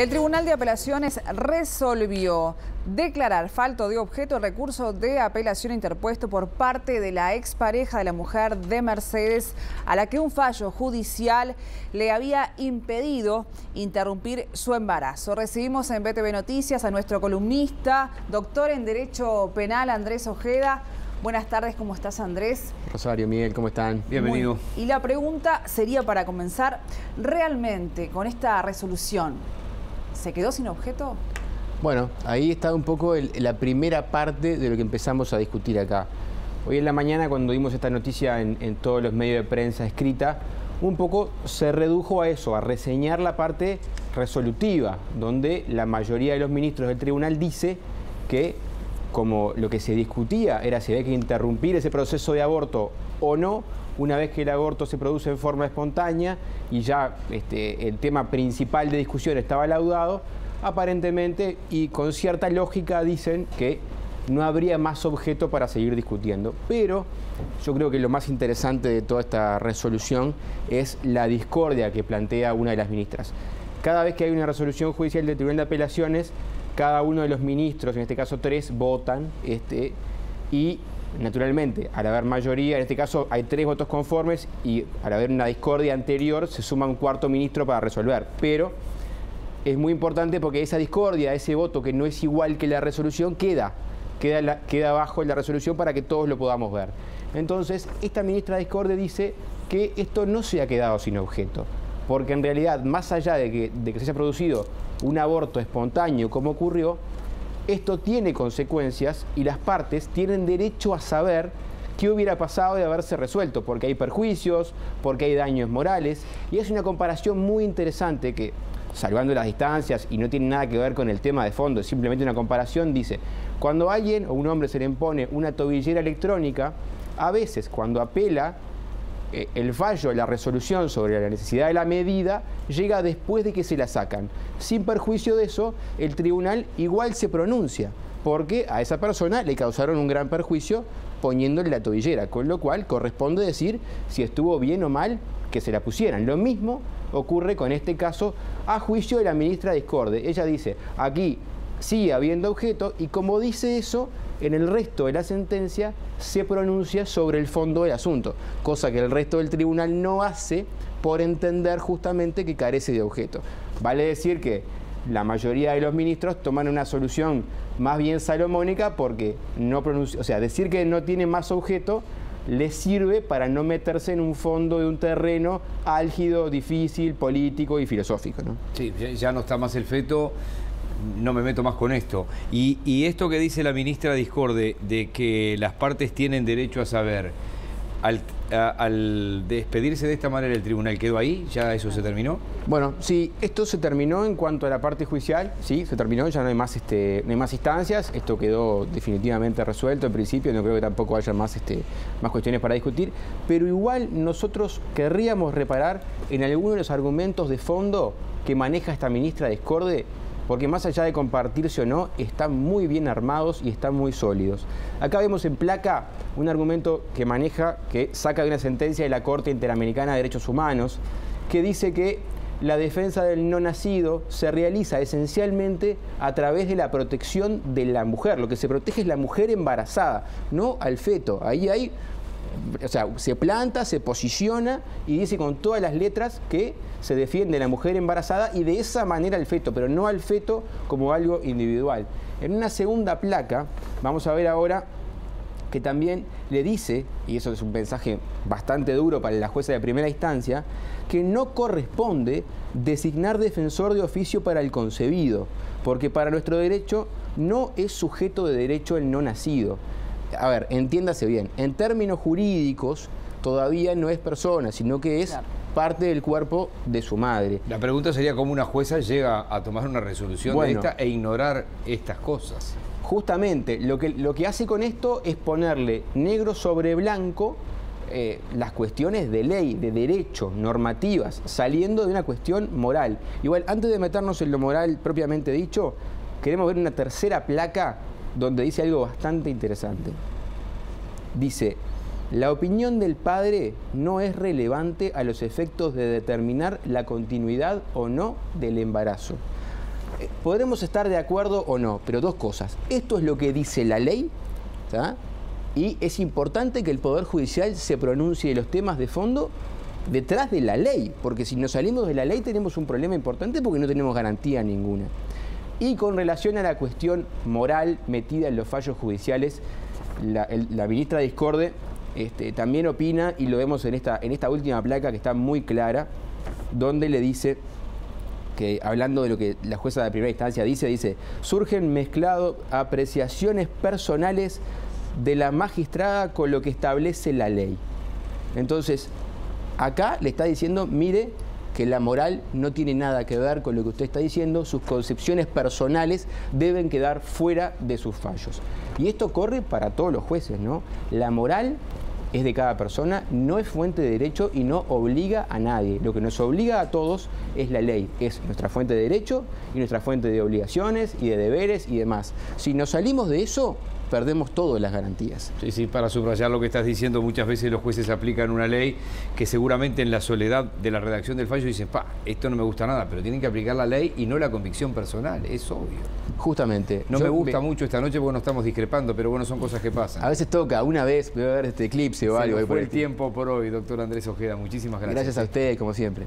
El Tribunal de Apelaciones resolvió declarar falto de objeto el recurso de apelación interpuesto por parte de la expareja de la mujer de Mercedes, a la que un fallo judicial le había impedido interrumpir su embarazo. Recibimos en BTV Noticias a nuestro columnista, doctor en Derecho Penal, Andrés Ojeda. Buenas tardes, ¿cómo estás, Andrés? Rosario, Miguel, ¿cómo están? Bienvenido. Y la pregunta sería, para comenzar, ¿realmente con esta resolución se quedó sin objeto? Bueno, ahí está un poco la primera parte de lo que empezamos a discutir acá. Hoy en la mañana, cuando dimos esta noticia en todos los medios de prensa escrita, un poco se redujo a eso, a reseñar la parte resolutiva, donde la mayoría de los ministros del tribunal dice que, como lo que se discutía era si había que interrumpir ese proceso de aborto o no, una vez que el aborto se produce en forma espontánea y ya el tema principal de discusión estaba laudado, aparentemente y con cierta lógica dicen que no habría más objeto para seguir discutiendo. Pero yo creo que lo más interesante de toda esta resolución es la discordia que plantea una de las ministras. Cada vez que hay una resolución judicial del Tribunal de Apelaciones, cada uno de los ministros, en este caso 3, votan y naturalmente, al haber mayoría, en este caso hay 3 votos conformes y al haber una discordia anterior se suma un cuarto ministro para resolver. Pero es muy importante porque esa discordia, ese voto que no es igual que la resolución, queda abajo en la resolución para que todos lo podamos ver. Entonces, esta ministra de discordia dice que esto no se ha quedado sin objeto, porque en realidad, más allá de que se haya producido un aborto espontáneo como ocurrió, esto tiene consecuencias y las partes tienen derecho a saber qué hubiera pasado de haberse resuelto, porque hay perjuicios, porque hay daños morales, y es una comparación muy interesante que, salvando las distancias y no tiene nada que ver con el tema de fondo, es simplemente una comparación, dice, cuando a alguien o un hombre se le impone una tobillera electrónica, a veces cuando apela, el fallo, la resolución sobre la necesidad de la medida llega después de que se la sacan. Sin perjuicio de eso, el tribunal igual se pronuncia, porque a esa persona le causaron un gran perjuicio poniéndole la tobillera, con lo cual corresponde decir si estuvo bien o mal que se la pusieran. Lo mismo ocurre con este caso a juicio de la ministra Discorde. Ella dice, aquí sigue habiendo objeto y como dice eso, en el resto de la sentencia se pronuncia sobre el fondo del asunto, cosa que el resto del tribunal no hace por entender justamente que carece de objeto. Vale decir que la mayoría de los ministros toman una solución más bien salomónica porque no pronuncia, o sea, decir que no tiene más objeto les sirve para no meterse en un fondo de un terreno álgido, difícil, político y filosófico, ¿no? Sí, ya no está más el feto. No me meto más con esto. Y esto que dice la ministra Discorde, de que las partes tienen derecho a saber, al despedirse de esta manera el tribunal, ¿quedó ahí? ¿Ya eso se terminó? Bueno, sí, esto se terminó en cuanto a la parte judicial, sí, se terminó, ya no hay más instancias, esto quedó definitivamente resuelto en principio, no creo que tampoco haya más cuestiones para discutir, pero igual nosotros querríamos reparar en algunos de los argumentos de fondo que maneja esta ministra Discorde, porque más allá de compartirse o no, están muy bien armados y están muy sólidos. Acá vemos en placa un argumento que saca de una sentencia de la Corte Interamericana de Derechos Humanos, que dice que la defensa del no nacido se realiza esencialmente a través de la protección de la mujer. Lo que se protege es la mujer embarazada, no al feto. Ahí hay... O sea, se planta, se posiciona y dice con todas las letras que se defiende a la mujer embarazada y de esa manera al feto, pero no al feto como algo individual. En una segunda placa, vamos a ver ahora que también le dice, y eso es un mensaje bastante duro para la jueza de primera instancia, que no corresponde designar defensor de oficio para el concebido, porque para nuestro derecho no es sujeto de derecho el no nacido. A ver, entiéndase bien, en términos jurídicos todavía no es persona, sino que es parte del cuerpo de su madre. La pregunta sería cómo una jueza llega a tomar una resolución de esta e ignorar estas cosas. Justamente, lo que hace con esto es ponerle negro sobre blanco las cuestiones de ley, de derecho, normativas, saliendo de una cuestión moral. Igual, antes de meternos en lo moral propiamente dicho, queremos ver una tercera placa donde dice algo bastante interesante. Dice, la opinión del padre no es relevante a los efectos de determinar la continuidad o no del embarazo. podremos estar de acuerdo o no, pero dos cosas. Esto es lo que dice la ley, ¿tá? Y es importante que el Poder Judicial se pronuncie de los temas de fondo detrás de la ley, porque si nos salimos de la ley tenemos un problema importante porque no tenemos garantía ninguna. Y con relación a la cuestión moral metida en los fallos judiciales, la ministra Discorde también opina, y lo vemos en esta última placa que está muy clara, donde le dice que, hablando de lo que la jueza de primera instancia dice, surgen mezclados apreciaciones personales de la magistrada con lo que establece la ley. Entonces, acá le está diciendo, mire, que la moral no tiene nada que ver con lo que usted está diciendo, sus concepciones personales deben quedar fuera de sus fallos. Y esto corre para todos los jueces, ¿no? La moral es de cada persona, no es fuente de derecho y no obliga a nadie. Lo que nos obliga a todos es la ley, es nuestra fuente de derecho y nuestra fuente de obligaciones y de deberes y demás. Si nos salimos de eso, perdemos todas las garantías. Sí, para subrayar lo que estás diciendo, muchas veces los jueces aplican una ley que seguramente en la soledad de la redacción del fallo dicen, esto no me gusta nada, pero tienen que aplicar la ley y no la convicción personal, es obvio. Justamente. No me gusta mucho esta noche porque no estamos discrepando, pero bueno, son cosas que pasan. A veces toca, una vez voy a ver este eclipse o algo. Se nos fue el tiempo por hoy, doctor Andrés Ojeda, muchísimas gracias. Gracias a ustedes, como siempre.